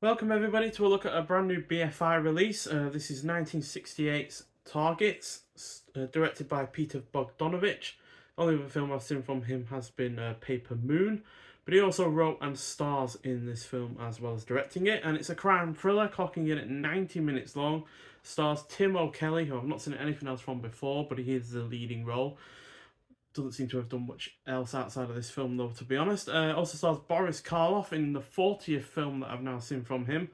Welcome everybody to a look at a brand new BFI release. This is 1968's Targets, directed by Peter Bogdanovich. Only other film I've seen from him has been Paper Moon, but he also wrote and stars in this film as well as directing it. And it's a crime thriller, clocking in at 90 minutes long. Stars Tim O'Kelly, who I've not seen anything else from before, but he is the leading role. Doesn't seem to have done much else outside of this film, though, to be honest. Also stars Boris Karloff in the 40th film that I've now seen from him.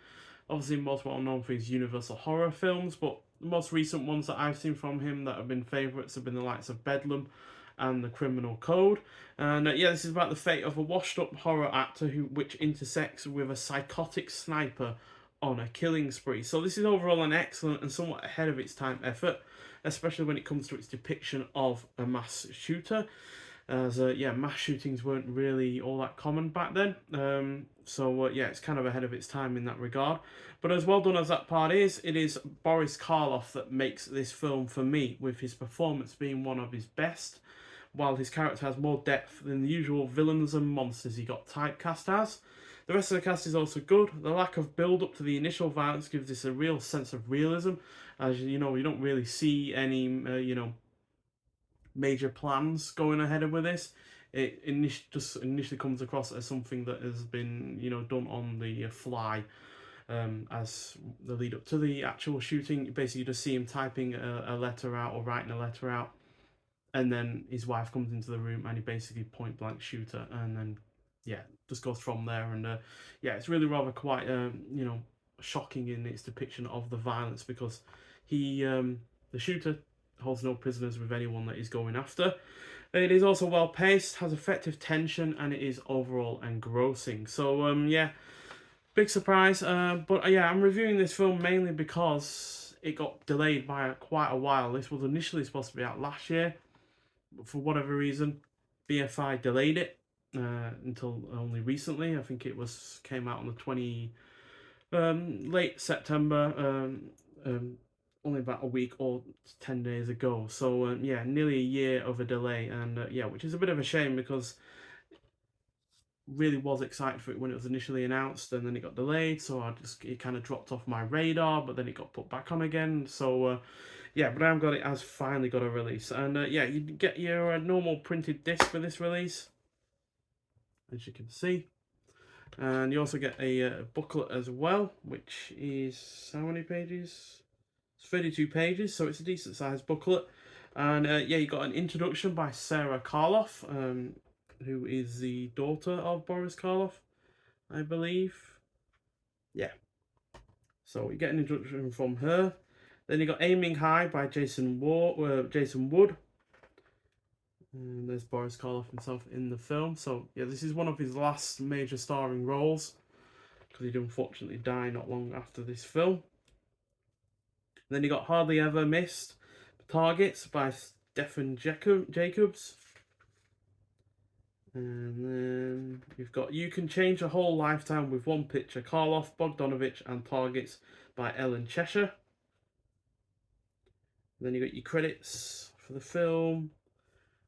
Obviously, most well known for his Universal horror films, but the most recent ones that I've seen from him that have been favourites have been the likes of Bedlam and The Criminal Code. And yeah, this is about the fate of a washed-up horror actor which intersects with a psychotic sniper on a killing spree. So this is overall an excellent and somewhat ahead of its time effort, especially when it comes to its depiction of a mass shooter. As yeah, mass shootings weren't really all that common back then. Yeah, it's kind of ahead of its time in that regard. But as well done as that part is, it is Boris Karloff that makes this film for me, with his performance being one of his best, while his character has more depth than the usual villains and monsters he got typecast as. The rest of the cast is also good. The lack of build up to the initial violence gives this a real sense of realism, as you know, you don't really see any major plans going ahead with this. It just initially comes across as something that has been done on the fly. As the lead up to the actual shooting, basically you just see him typing a letter out or writing a letter out, and then his wife comes into the room and he basically point blank shoot her, and then yeah, just goes from there. And yeah, it's really rather quite shocking in its depiction of the violence, because the shooter holds no prisoners with anyone that he's going after. It is also well paced, has effective tension, and it is overall engrossing. So yeah, big surprise. But yeah, I'm reviewing this film mainly because it got delayed by quite a while. This was initially supposed to be out last year, but for whatever reason, BFI delayed it until only recently. I think it came out on the late September, only about a week or 10 days ago. So yeah, nearly a year of a delay, and yeah, which is a bit of a shame, because really was excited for it when it was initially announced, and then it got delayed, so it kind of dropped off my radar, but then it got put back on again. So yeah, but I'm glad it has finally got a release. And yeah, you get your normal printed disc for this release, as you can see. And you also get a booklet as well, which is how many pages? It's 32 pages, so it's a decent sized booklet. And yeah, you got an introduction by Sarah Karloff, who is the daughter of Boris Karloff, I believe. Yeah. So you get an introduction from her. Then you got Aiming High by Jason Wood. And there's Boris Karloff himself in the film. So yeah, this is one of his last major starring roles, because he'd unfortunately die not long after this film. Then you got Hardly Ever Missed Targets by Stephen Jacobs. And then you've got You Can Change a Whole Lifetime with One Picture, Karloff, Bogdanovich, and Targets by Ellen Cheshire. And then you got your credits for the film.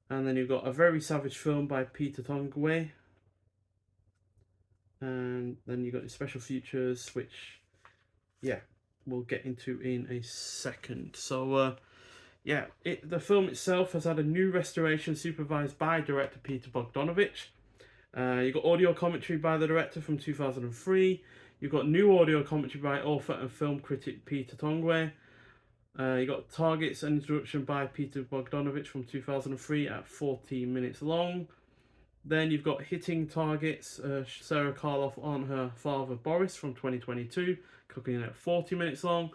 And then you've got A Very Savage Film by Peter Bogdanovich. And then you've got your special features, which, yeah, we'll get into in a second. So, yeah, the film itself has had a new restoration supervised by director Peter Bogdanovich. You've got audio commentary by the director from 2003. You've got new audio commentary by author and film critic Peter Bogdanovich. You got Targets and introduction by Peter Bogdanovich from 2003 at 14 minutes long. Then you've got Hitting Targets, Sarah Karloff on her father Boris from 2022, cooking in at 40 minutes long.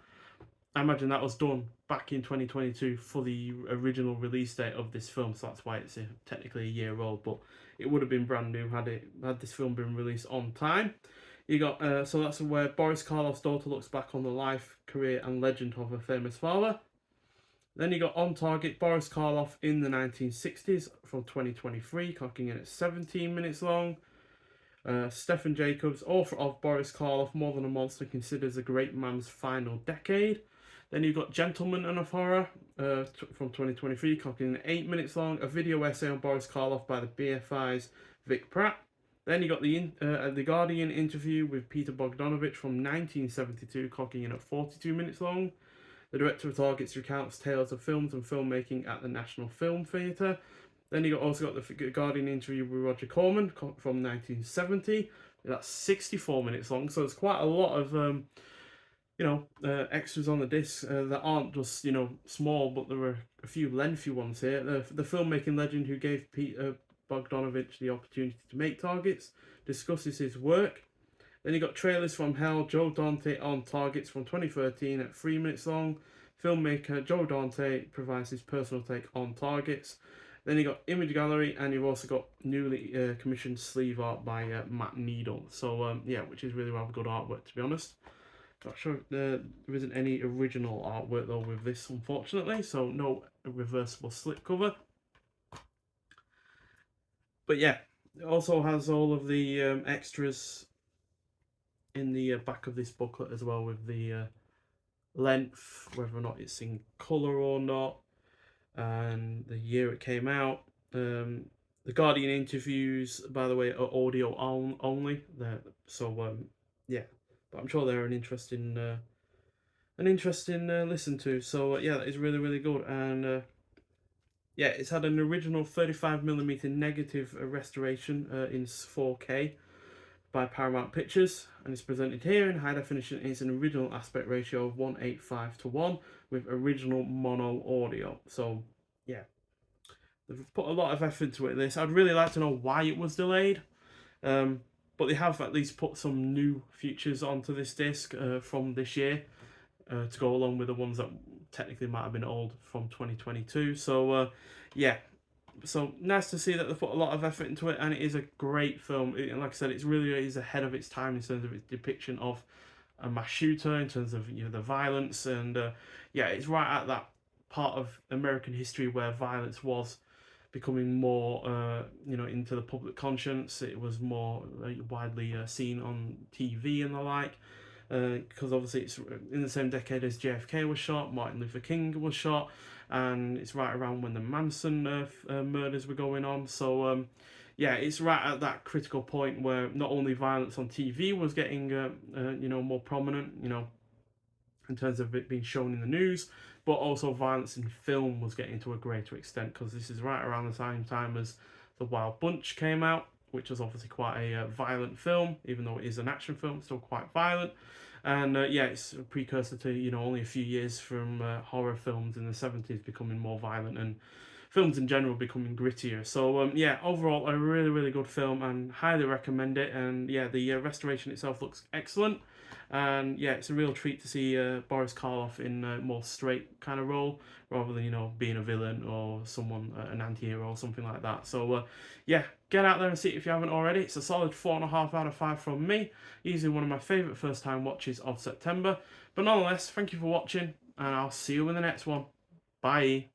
I imagine that was done back in 2022 for the original release date of this film, so that's why it's technically a year old, but it would have been brand new had this film been released on time. You got so that's where Boris Karloff's daughter looks back on the life, career, and legend of her famous father. Then you got On Target, Boris Karloff in the 1960s from 2023, clocking in at 17 minutes long. Stephen Jacobs, author of Boris Karloff, More Than a Monster, considers a great man's final decade. Then you've got Gentleman and of Horror from 2023, clocking in at 8 minutes long. A video essay on Boris Karloff by the BFI's Vic Pratt. Then you got the Guardian interview with Peter Bogdanovich from 1972, clocking in at 42 minutes long. The director of Targets recounts tales of films and filmmaking at the National Film Theatre. Then you also got the Guardian interview with Roger Corman from 1970. That's 64 minutes long, so there's quite a lot of extras on the disc that aren't just small, but there were a few lengthy ones here. The filmmaking legend who gave Peter Bogdanovich the opportunity to make Targets discusses his work. Then you got trailers from Hell, Joe Dante on Targets from 2013 at 3 minutes long. Filmmaker Joe Dante provides his personal take on Targets. Then you got Image Gallery, and you've also got newly commissioned sleeve art by Matt Needle. So which is really rather good artwork, to be honest. Not sure there isn't any original artwork though with this, unfortunately. So no reversible slipcover. But yeah, it also has all of the extras in the back of this booklet as well, with the length, whether or not it's in colour or not, and the year it came out. The Guardian interviews, by the way, are audio only. So but I'm sure they're an interesting listen to. So that is really, really good. And it's had an original 35mm negative restoration in 4K by Paramount Pictures, and it's presented here in high definition. It's an original aspect ratio of 1:85:1 with original mono audio. So they've put a lot of effort into it. This, I'd really like to know why it was delayed, but they have at least put some new features onto this disc from this year to go along with the ones that technically might have been old from 2022. So so nice to see that they've put a lot of effort into it, and it is a great film. Like I said, it is ahead of its time in terms of its depiction of a mass shooter, in terms of the violence, and it's right at that part of American history where violence was becoming more into the public conscience. It was more widely seen on TV and the like, because obviously it's in the same decade as JFK was shot, Martin Luther King was shot, and it's right around when the Manson murders were going on. So it's right at that critical point where not only violence on TV was getting more prominent, in terms of it being shown in the news, but also violence in film was getting to a greater extent, because this is right around the same time as The Wild Bunch came out, which was obviously quite a violent film. Even though it is an action film, it's still quite violent. And it's a precursor to only a few years from horror films in the 70s becoming more violent, and films in general becoming grittier. So overall a really, really good film, and highly recommend it. And the restoration itself looks excellent, and it's a real treat to see Boris Karloff in a more straight kind of role, rather than being a villain or someone, an anti-hero or something like that. So get out there and see it if you haven't already. It's a solid 4.5 out of 5 from me. Easily one of my favourite first time watches of September. But nonetheless, thank you for watching, and I'll see you in the next one. Bye.